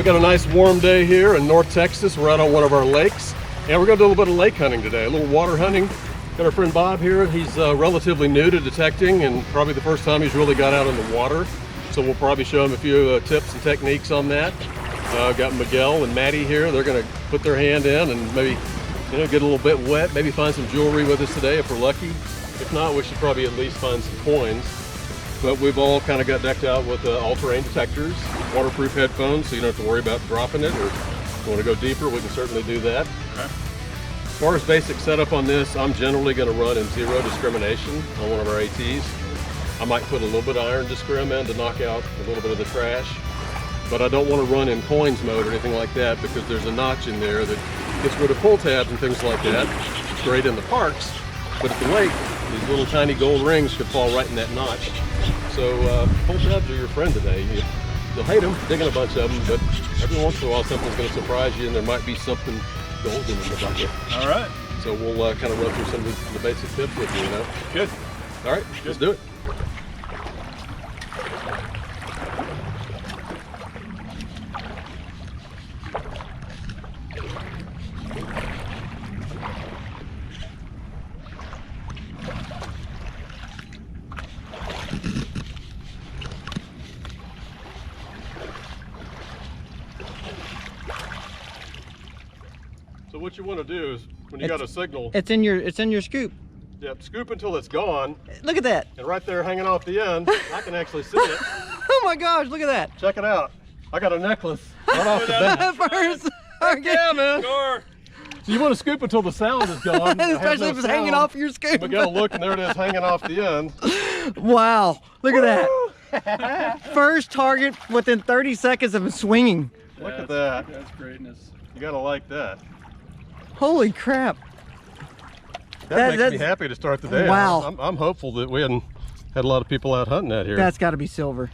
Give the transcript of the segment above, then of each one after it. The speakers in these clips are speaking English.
we got a nice warm day here in North Texas. We're out on one of our lakes, and we're gonna do a little bit of lake hunting today, a little water hunting. Got our friend Bob here. He's relatively new to detecting, and probably the first time he's really got out in the water. So we'll probably show him a few tips and techniques on that. Got Miguel and Maddy here. They're gonna put their hand in and maybe, you know, get a little bit wet, maybe find some jewelry with us today if we're lucky. If not, we should probably at least find some coins. But we've all kind of got decked out with all-terrain detectors, waterproof headphones, so you don't have to worry about dropping it, or if you want to go deeper, we can certainly do that. Okay. As far as basic setup on this, I'm generally going to run in zero discrimination on one of our ATs. I might put a little bit of iron discrim in to knock out a little bit of the trash, but I don't want to run in coins mode or anything like that, because there's a notch in there that gets rid of pull tabs and things like that. It's great in the parks, but at the lake, these little tiny gold rings could fall right in that notch. So pull tabs are your friend today. You'll hate them, digging a bunch of them, but every once in a while something's going to surprise you, and there might be something golden in the bucket. All right. So we'll kind of run through some of the basic tips with you, you know? Good. All right, let's do it. So what you want to do is, when you got a signal, it's in your scoop. Yep, scoop until it's gone. Look at that. And right there hanging off the end, I can actually see it. Oh my gosh, look at that. Check it out. I got a necklace right off the bat. First. Okay. Yeah, man. Score. So you want to scoop until the sound is gone. Especially if it's hanging off your scoop. Miguel, look, and there it is hanging off the end. Wow, look at that. First target within 30 seconds of swinging. Look at that. That's greatness. You gotta like that. Holy crap. That makes me happy to start the day. Wow. I'm hopeful that we hadn't had a lot of people out hunting that here. That's got to be silver.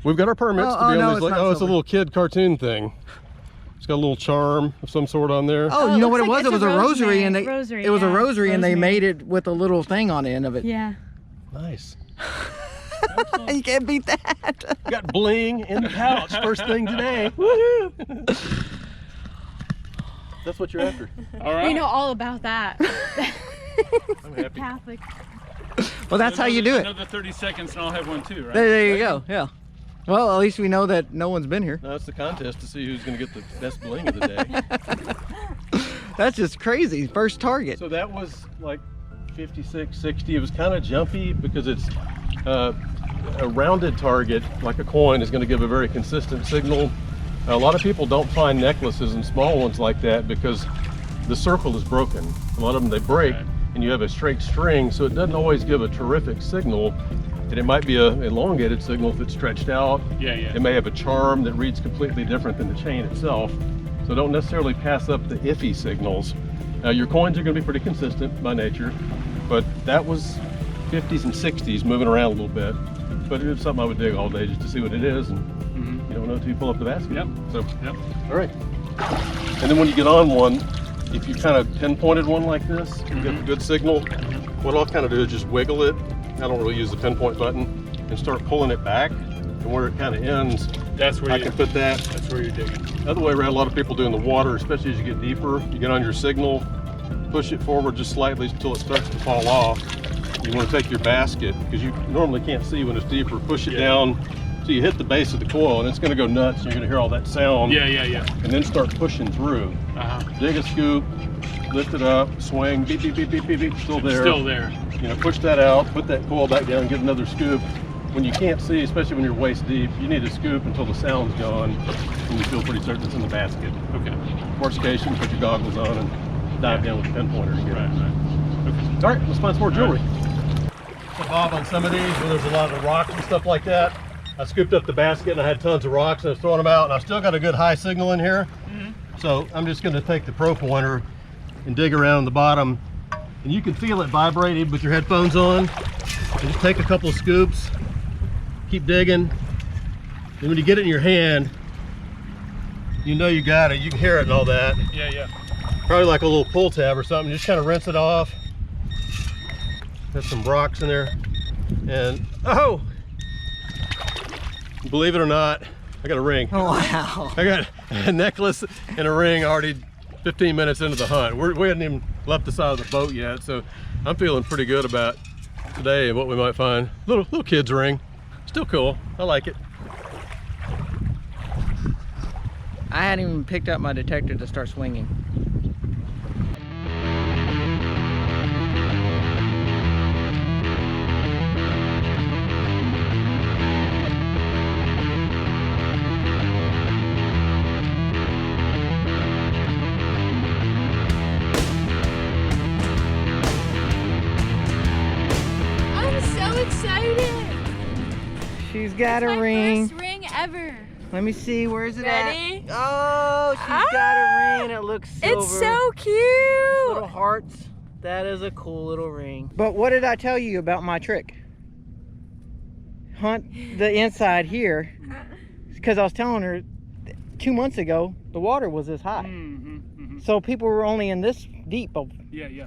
We've got our permits to be on these. Like, it's a silver. little kid cartoon thing. It's got a little charm of some sort on there. Oh, you know what it was? Like it was a rosary, and rosary, it was a yeah. rosary, and they made it with a little thing on the end of it. Yeah. Nice. You can't beat that. Got bling in the pouch first thing today. Woohoo! That's what you're after. All right. We know all about that. I'm happy. Catholic. Well, that's how you do it. Another 30 seconds and I'll have one too, right? There you go. Yeah. Well, at least we know that no one's been here. Now it's the contest to see who's going to get the best bling of the day. That's just crazy. First target. So that was like 56, 60. It was kind of jumpy because it's a rounded target, like a coin, is going to give a very consistent signal. A lot of people don't find necklaces and small ones like that because the circle is broken. A lot of them, they break, and you have a straight string, so it doesn't always give a terrific signal. And it might be an elongated signal if it's stretched out. Yeah, yeah. It may have a charm that reads completely different than the chain itself. So don't necessarily pass up the iffy signals. Your coins are going to be pretty consistent by nature, but that was 50s and 60s moving around a little bit. But it's something I would dig all day just to see what it is, and you don't know until you pull up the basket. Yep. So, Yep. all right. And then when you get on one, if you kind of pinpointed one like this, you get a good signal, what I'll kind of do is just wiggle it. I don't really use the pinpoint button, and start pulling it back, and where it kind of ends, That's where I can put that. That's where you're digging. Other way around, a lot of people do in the water, especially as you get deeper. You get on your signal, push it forward just slightly until it starts to fall off. You want to take your basket, because you normally can't see when it's deeper, push it down so you hit the base of the coil, and it's going to go nuts, and you're going to hear all that sound. Yeah, yeah, yeah. And then start pushing through. Dig a scoop, lift it up, swing, beep, beep, beep, beep, beep, beep, still there. Still there. You know, push that out, put that coil back down, get another scoop. When you can't see, especially when you're waist deep, you need a scoop until the sound's gone, and you feel pretty certain it's in the basket. Okay. Worst case, you can put your goggles on and dive down with the pinpointer to get Right, it. right. Okay. All right, let's find some more jewelry. So Bob, on some of these where there's a lot of rocks and stuff like that, I scooped up the basket and I had tons of rocks and I was throwing them out, and I still got a good high signal in here. So I'm just going to take the pro pointer and dig around the bottom, and you can feel it vibrate even with your headphones on. And just take a couple of scoops, keep digging, and when you get it in your hand, you know you got it. You can hear it and all that. Yeah, yeah. Probably like a little pull tab or something. Just kind of rinse it off. There's some rocks in there, and oh, believe it or not, I got a ring. Oh, wow. I got a necklace and a ring already 15 minutes into the hunt. We hadn't even left the side of the boat yet, so I'm feeling pretty good about today and what we might find. Little kid's ring. Still cool. I like it. I hadn't even picked up my detector to start swinging. She's got a ring. First ring ever. Let me see, where's it Ready? at? Oh, she's got a ring. It looks silver. It's so cute. Little hearts. That is a cool little ring. But what did I tell you about my trick? Hunt the inside here. Because I was telling her 2 months ago, the water was this high. So people were only in this deep of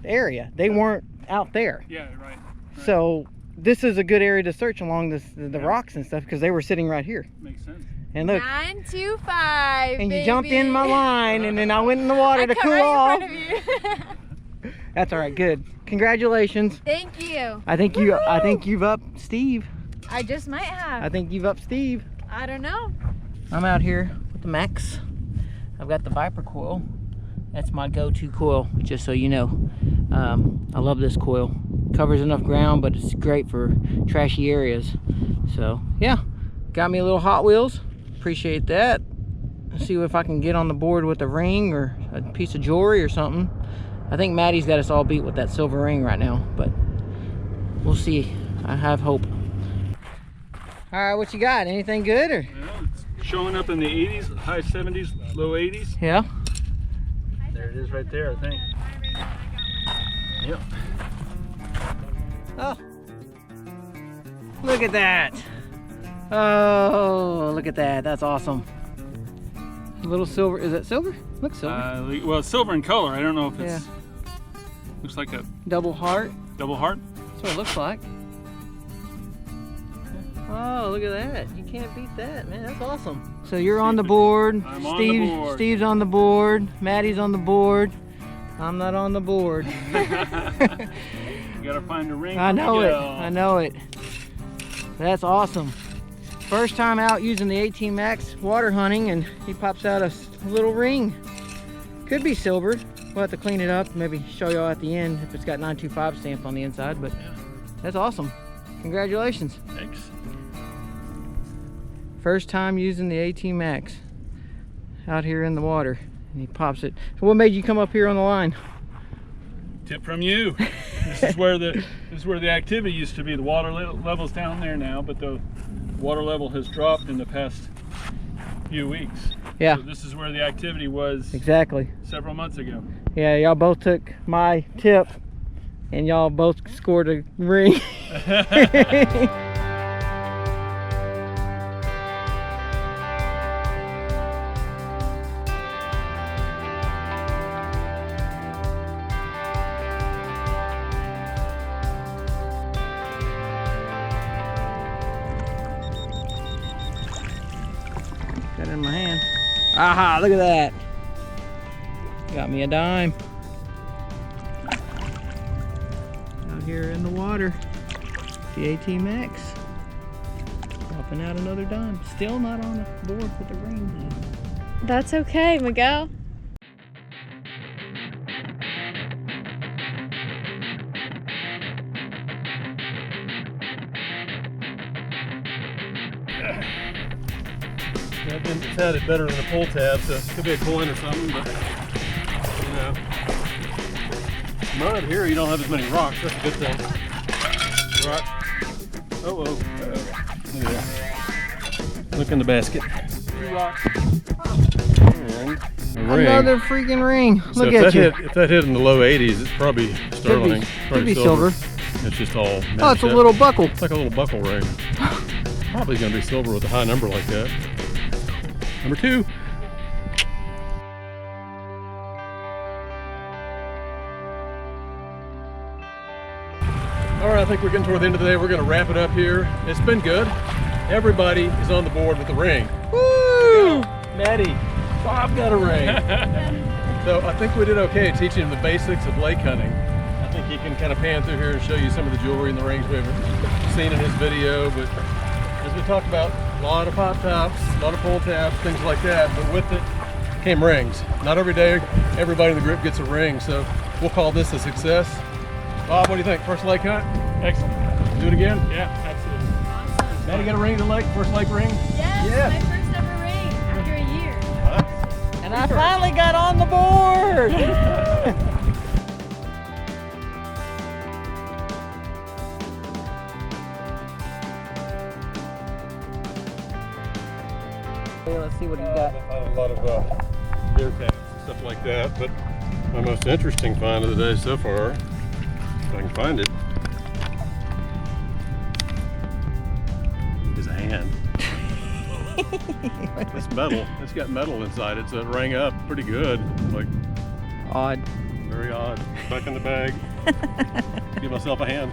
area. They weren't out there. Yeah, right. So this is a good area to search along the rocks and stuff because they were sitting right here. Makes sense. And look, 925. and baby. you jumped in my line, and then I went in the water to cool off. In front of you. That's all right. Good. Congratulations. Thank you. I think you've upped Steve. I just might have. I think you've upped Steve. I don't know. I'm out here with the Max. I've got the Viper coil. That's my go-to coil, just so you know. I love this coil. Covers enough ground, but it's great for trashy areas. So yeah, got me a little Hot Wheels. Appreciate that. Let's see if I can get on the board with a ring or a piece of jewelry or something. I think Maddie's got us all beat with that silver ring right now, but we'll see. I have hope. All right, what you got? Anything good or? Well, it's showing up in the 80s, high 70s, low 80s. Yeah. There it is right there, I think. Yep. Oh, look at that. Oh, look at that. That's awesome. Little silver. Is that silver? Looks silver. Well, it's silver in color. I don't know if it's... Looks like a Double heart. double heart. That's what it looks like. Oh, look at that. You can't beat that, man. That's awesome. So you're on the board. I'm on the board. Steve's on the board. Maddie's on the board. I'm not on the board. You gotta find a ring. I know it. Miguel. I know it. That's awesome. First time out using the 18 Max water hunting, and he pops out a little ring. Could be silver. We'll have to clean it up. Maybe show y'all at the end if it's got 925 stamped on the inside. But that's awesome. Congratulations. Thanks. First time using the 18 Max out here in the water, and he pops it. So what made you come up here on the line? Tip from you. This is where the activity used to be. The water level's down there now, but the water level has dropped in the past few weeks. Yeah. So this is where the activity was Exactly. several months ago. Yeah, y'all both took my tip, and y'all both scored a ring. Got it in my hand. Aha, look at that. Got me a dime. Out here in the water. The 18 Max. Popping out another dime. Still not on the board with the ring. That's okay, Miguel. I've been had it better than a pull tab, so it could be a coin or something, but you know. Mud here, you don't have as many rocks. That's a good thing. Rock. Oh, oh. Look at that. Look in the basket. 3 rocks. And a ring. Another freaking ring. So Look if at that you. if that hit in the low 80s, it's probably sterling. Could be silver. It's just all. Oh, it's a matched up. little buckle. It's like a little buckle ring. Probably gonna be silver with a high number like that. Number 2. All right, I think we're getting toward the end of the day. We're gonna wrap it up here. It's been good. Everybody is on the board with the ring. Woo! Woo! Maddy, Bob got a ring. So I think we did okay teaching him the basics of lake hunting. I think he can kind of pan through here and show you some of the jewelry and the rings we haven't seen in his video. But as we talked about, a lot of pop tops, a lot of pull tabs, things like that. But with it came rings. Not every day everybody in the group gets a ring, so we'll call this a success. Bob, what do you think? First lake hunt? Excellent. Do it again? Yeah, absolutely. Awesome. Maddie got a ring at the lake? First lake ring? Yes, Yeah. my first ever ring after a year. And I finally got on the board. Okay, let's see what he got. A lot of deer tabs and stuff like that, but my most interesting find of the day so far, if I can find it, is a hand. It's metal. It's got metal inside it, so it rang up pretty good. Like, Odd. very odd. Back in the bag. Give myself a hand.